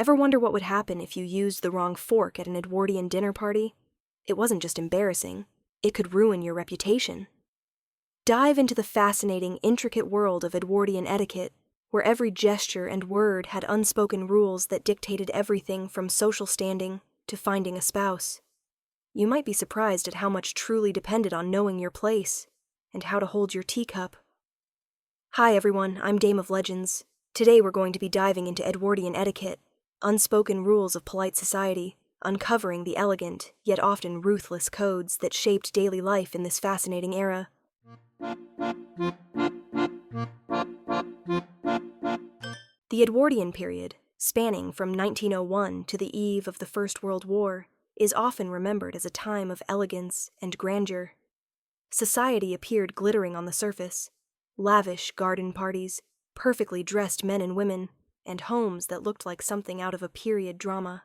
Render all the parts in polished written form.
Ever wonder what would happen if you used the wrong fork at an Edwardian dinner party? It wasn't just embarrassing, it could ruin your reputation. Dive into the fascinating, intricate world of Edwardian etiquette, where every gesture and word had unspoken rules that dictated everything from social standing to finding a spouse. You might be surprised at how much truly depended on knowing your place and how to hold your teacup. Hi everyone, I'm Dame of Legends. Today we're going to be diving into Edwardian etiquette, unspoken rules of polite society, uncovering the elegant, yet often ruthless codes that shaped daily life in this fascinating era. The Edwardian period, spanning from 1901 to the eve of the First World War, is often remembered as a time of elegance and grandeur. Society appeared glittering on the surface, lavish garden parties, perfectly dressed men and women, and homes that looked like something out of a period drama.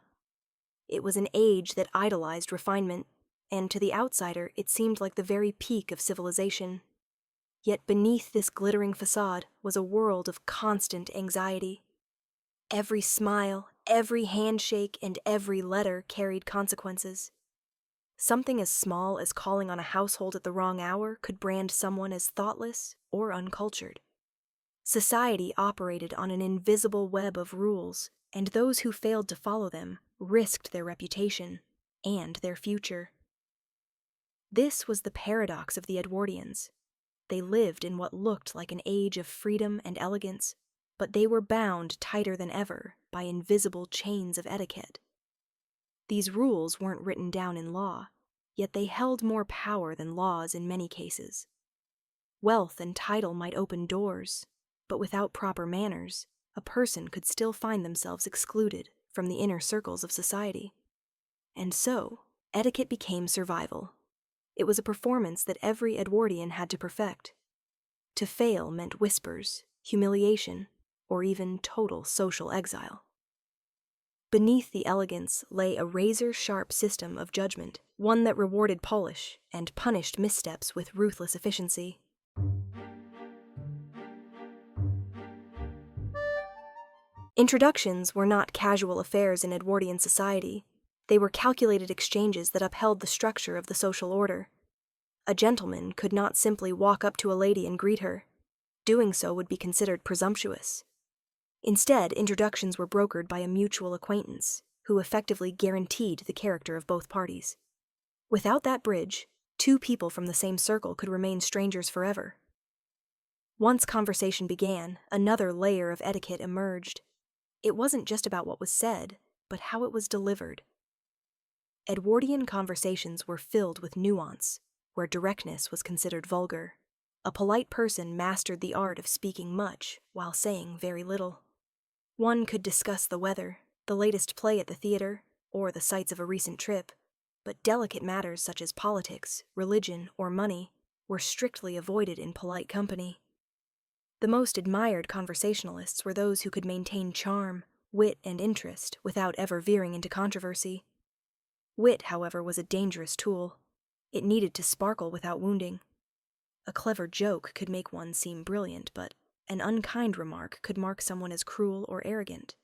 It was an age that idolized refinement, and to the outsider it seemed like the very peak of civilization. Yet beneath this glittering facade was a world of constant anxiety. Every smile, every handshake, and every letter carried consequences. Something as small as calling on a household at the wrong hour could brand someone as thoughtless or uncultured. Society operated on an invisible web of rules, and those who failed to follow them risked their reputation and their future. This was the paradox of the Edwardians. They lived in what looked like an age of freedom and elegance, but they were bound tighter than ever by invisible chains of etiquette. These rules weren't written down in law, yet they held more power than laws in many cases. Wealth and title might open doors, but without proper manners, a person could still find themselves excluded from the inner circles of society. And so, etiquette became survival. It was a performance that every Edwardian had to perfect. To fail meant whispers, humiliation, or even total social exile. Beneath the elegance lay a razor-sharp system of judgment, one that rewarded polish and punished missteps with ruthless efficiency. Introductions were not casual affairs in Edwardian society. They were calculated exchanges that upheld the structure of the social order. A gentleman could not simply walk up to a lady and greet her. Doing so would be considered presumptuous. Instead, introductions were brokered by a mutual acquaintance, who effectively guaranteed the character of both parties. Without that bridge, two people from the same circle could remain strangers forever. Once conversation began, another layer of etiquette emerged. It wasn't just about what was said, but how it was delivered. Edwardian conversations were filled with nuance, where directness was considered vulgar. A polite person mastered the art of speaking much while saying very little. One could discuss the weather, the latest play at the theater, or the sights of a recent trip, but delicate matters such as politics, religion, or money were strictly avoided in polite company. The most admired conversationalists were those who could maintain charm, wit, and interest without ever veering into controversy. Wit, however, was a dangerous tool. It needed to sparkle without wounding. A clever joke could make one seem brilliant, but an unkind remark could mark someone as cruel or arrogant.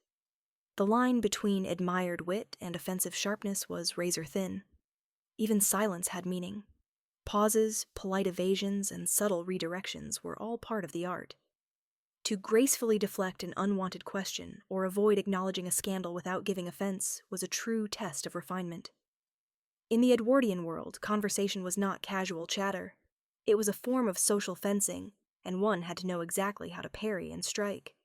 The line between admired wit and offensive sharpness was razor thin. Even silence had meaning. Pauses, polite evasions, and subtle redirections were all part of the art. To gracefully deflect an unwanted question or avoid acknowledging a scandal without giving offense was a true test of refinement. In the Edwardian world, conversation was not casual chatter. It was a form of social fencing, and one had to know exactly how to parry and strike.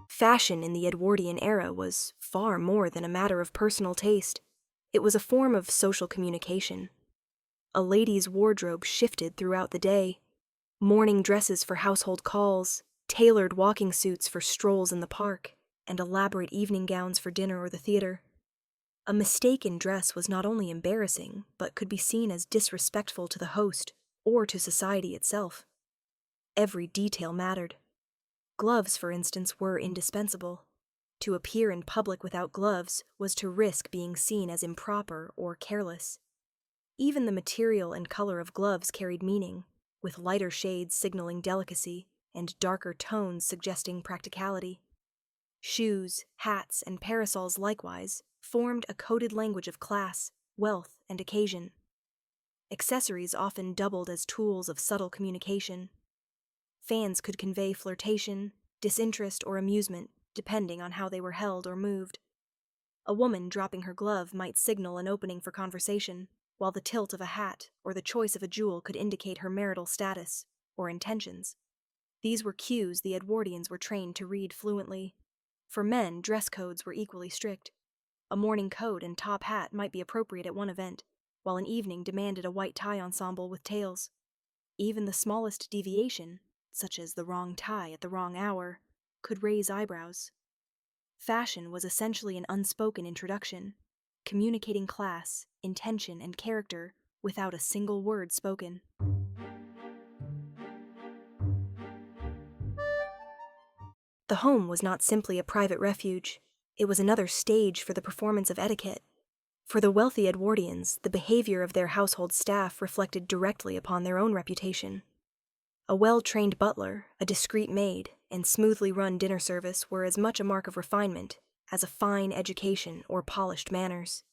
Fashion in the Edwardian era was far more than a matter of personal taste. It was a form of social communication. A lady's wardrobe shifted throughout the day. Morning dresses for household calls, tailored walking suits for strolls in the park, and elaborate evening gowns for dinner or the theater. A mistake in dress was not only embarrassing, but could be seen as disrespectful to the host or to society itself. Every detail mattered. Gloves, for instance, were indispensable. To appear in public without gloves was to risk being seen as improper or careless. Even the material and color of gloves carried meaning, with lighter shades signaling delicacy and darker tones suggesting practicality. Shoes, hats, and parasols likewise formed a coded language of class, wealth, and occasion. Accessories often doubled as tools of subtle communication. Fans could convey flirtation, disinterest, or amusement, depending on how they were held or moved. A woman dropping her glove might signal an opening for conversation, while the tilt of a hat or the choice of a jewel could indicate her marital status or intentions. These were cues the Edwardians were trained to read fluently. For men, dress codes were equally strict. A morning coat and top hat might be appropriate at one event, while an evening demanded a white tie ensemble with tails. Even the smallest deviation, such as the wrong tie at the wrong hour, could raise eyebrows. Fashion was essentially an unspoken introduction, communicating class, intention, and character without a single word spoken. The home was not simply a private refuge, it was another stage for the performance of etiquette. For the wealthy Edwardians, the behavior of their household staff reflected directly upon their own reputation. A well-trained butler, a discreet maid, and smoothly run dinner service were as much a mark of refinement as a fine education or polished manners.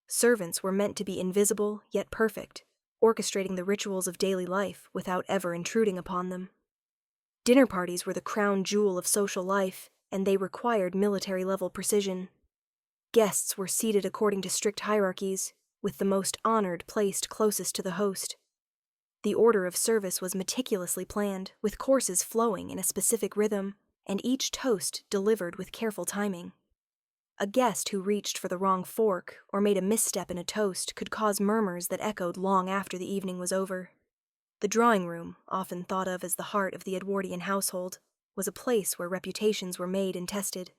Servants were meant to be invisible yet perfect, orchestrating the rituals of daily life without ever intruding upon them. Dinner parties were the crown jewel of social life, and they required military-level precision. Guests were seated according to strict hierarchies, with the most honored placed closest to the host. The order of service was meticulously planned, with courses flowing in a specific rhythm, and each toast delivered with careful timing. A guest who reached for the wrong fork or made a misstep in a toast could cause murmurs that echoed long after the evening was over. The drawing room, often thought of as the heart of the Edwardian household, was a place where reputations were made and tested.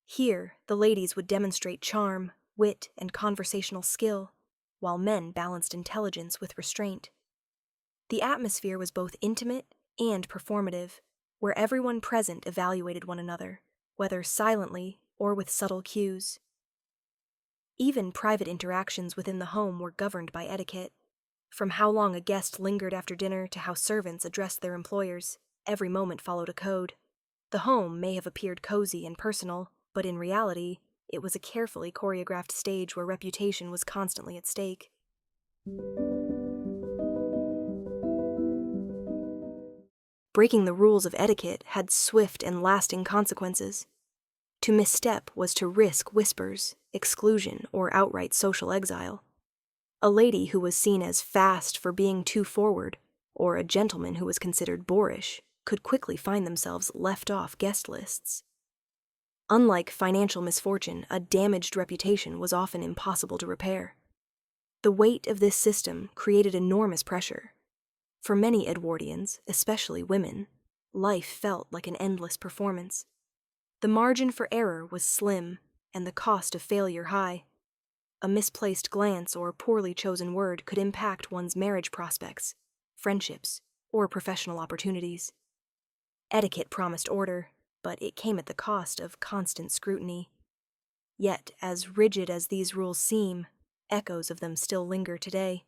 Here, the ladies would demonstrate charm, wit, and conversational skill, while men balanced intelligence with restraint. The atmosphere was both intimate and performative, where everyone present evaluated one another, whether silently or with subtle cues. Even private interactions within the home were governed by etiquette. From how long a guest lingered after dinner to how servants addressed their employers, every moment followed a code. The home may have appeared cozy and personal, but in reality, it was a carefully choreographed stage where reputation was constantly at stake. Breaking the rules of etiquette had swift and lasting consequences. To misstep was to risk whispers, exclusion, or outright social exile. A lady who was seen as fast for being too forward, or a gentleman who was considered boorish, could quickly find themselves left off guest lists. Unlike financial misfortune, a damaged reputation was often impossible to repair. The weight of this system created enormous pressure. For many Edwardians, especially women, life felt like an endless performance. The margin for error was slim, and the cost of failure high. A misplaced glance or poorly chosen word could impact one's marriage prospects, friendships, or professional opportunities. Etiquette promised order, but it came at the cost of constant scrutiny. Yet, as rigid as these rules seem, echoes of them still linger today.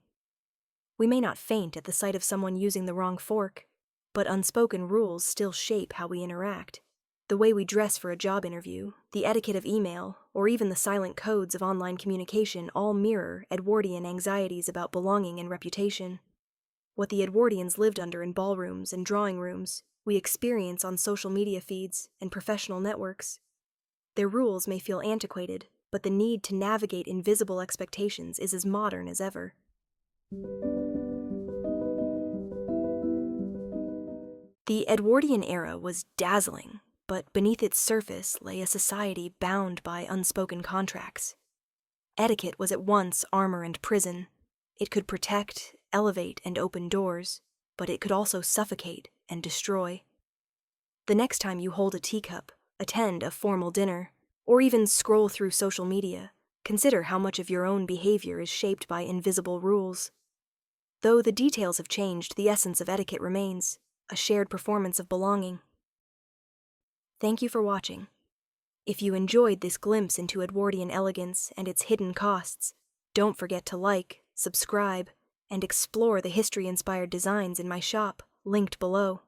We may not faint at the sight of someone using the wrong fork, but unspoken rules still shape how we interact. The way we dress for a job interview, the etiquette of email, or even the silent codes of online communication all mirror Edwardian anxieties about belonging and reputation. What the Edwardians lived under in ballrooms and drawing rooms, we experience on social media feeds and professional networks. Their rules may feel antiquated, but the need to navigate invisible expectations is as modern as ever. The Edwardian era was dazzling, but beneath its surface lay a society bound by unspoken contracts. Etiquette was at once armor and prison. It could protect, elevate, and open doors, but it could also suffocate and destroy. The next time you hold a teacup, attend a formal dinner, or even scroll through social media, consider how much of your own behavior is shaped by invisible rules. Though the details have changed, the essence of etiquette remains, a shared performance of belonging. Thank you for watching. If you enjoyed this glimpse into Edwardian elegance and its hidden costs, don't forget to like, subscribe, and explore the history-inspired designs in my shop, linked below.